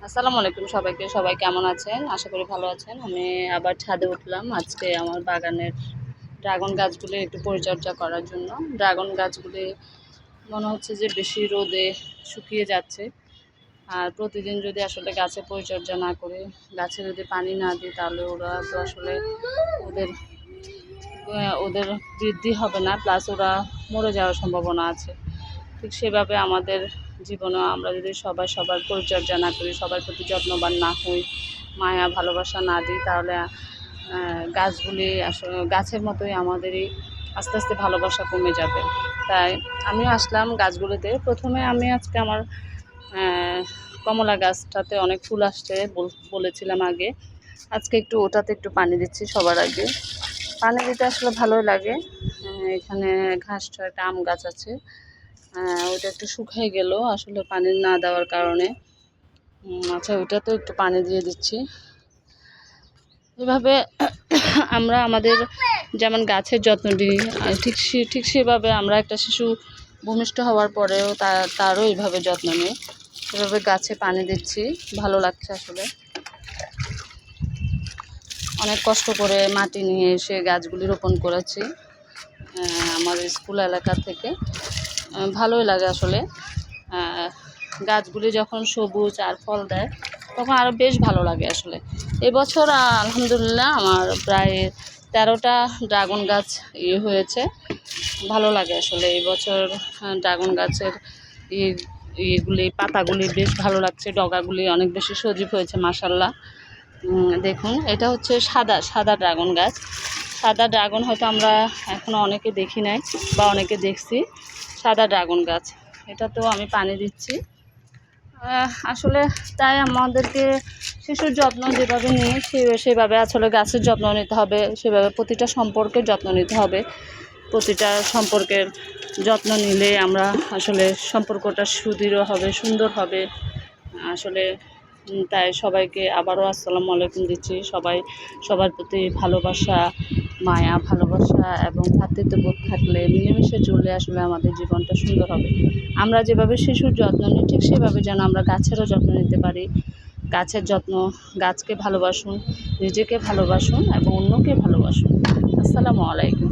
আসসালামু আলাইকুম সবাইকে। সবাই কেমন আছেন? আশা করি ভালো আছেন। আমি আবার ছাদে উঠলাম আজকে আমার বাগানের ড্রাগন গাছগুলি একটু পরিচর্যা করার জন্য। ড্রাগন গাছগুলি মনে হচ্ছে যে বেশি রোদে শুকিয়ে যাচ্ছে। আর প্রতিদিন যদি আসলে গাছের পরিচর্যা না করি, গাছে যদি পানি না দিই, তাহলে ওরা তো আসলে ওদের ওদের বৃদ্ধি হবে না, প্লাস ওরা মরে যাওয়ার সম্ভাবনা আছে। ঠিক সেভাবে আমাদের জীবনেও আমরা যদি সবাই সবার পরিচর্যা না করি, সবার প্রতি যত্নবান না হই, মায়া ভালোবাসা না দিই, তাহলে গাছগুলি আসলে গাছের মতোই আমাদেরই আস্তে আস্তে ভালোবাসা কমে যাবে। তাই আমিও আসলাম গাছগুলিতে। প্রথমে আমি আজকে আমার কমলা গাছটাতে অনেক ফুল আসছে বলেছিলাম আগে। আজকে একটু ওটাতে একটু পানি দিচ্ছি সবার আগে। পানি দিতে আসলে ভালোই লাগে। এখানে ঘাসটা একটা আম গাছ আছে, ওটা একটু শুকিয়ে গেল আসলে পানি না দেওয়ার কারণে। আচ্ছা, ওটাতেও একটু পানি দিয়ে দিচ্ছি। এভাবে আমরা আমাদের যেমন গাছের যত্ন নিই, ঠিক সেভাবে আমরা একটা শিশু ভূমিষ্ঠ হওয়ার পরেও তারও এইভাবে যত্ন নিই। এভাবে গাছে পানি দিচ্ছি, ভালো লাগছে আসলে। অনেক কষ্ট করে মাটি নিয়ে এসে গাছগুলি রোপণ করেছি আমার স্কুল এলাকা থেকে। ভালোই লাগে আসলে। গাছগুলি যখন সবুজ আর ফল দেয় তখন আরও বেশ ভালো লাগে আসলে। এবছর আলহামদুলিল্লাহ আমার প্রায় 13টা ড্রাগন গাছ হয়েছে। ভালো লাগে আসলে এবছর। ড্রাগন গাছের ইয়েগুলি পাতাগুলি বেশ ভালো লাগছে, ডগাগুলি অনেক বেশি সজীব হয়েছে মাশাআল্লাহ। দেখুন, এটা হচ্ছে সাদা ড্রাগন গাছ। সাদা ড্রাগন হয়তো আমরা এখনও অনেকে দেখি নাই বা অনেকে দেখছি। সাদা ড্রাগন গাছ, এটাতেও আমি পানি দিচ্ছি আসলে। তাই আমাদেরকে শিশুর যত্ন যেভাবে নিই সেভাবে আসলে গাছের যত্ন নিতে হবে, সেভাবে প্রতিটা সম্পর্কের যত্ন নিতে হবে। প্রতিটা সম্পর্কের যত্ন নিলে আমরা আসলে সম্পর্কটা সুদৃঢ় হবে, সুন্দর হবে আসলে। তাই সবাইকে আবারও আসসালামু আলাইকুম দিচ্ছি। সবাই সবার প্রতি ভালোবাসা, মায়া ভালোবাসা এবং ভ্রাতৃত্ববোধ থাকলে মিলেমিশে চললে আসলে আমাদের জীবনটা সুন্দর হবে। আমরা যেভাবে শিশুর যত্ন নিই, ঠিক সেভাবে যেন আমরা গাছেরও যত্ন নিতে পারি। গাছের যত্ন, গাছকে ভালোবাসুন, নিজেকে ভালোবাসুন এবং অন্যকে ভালোবাসুন। আসসালামু আলাইকুম।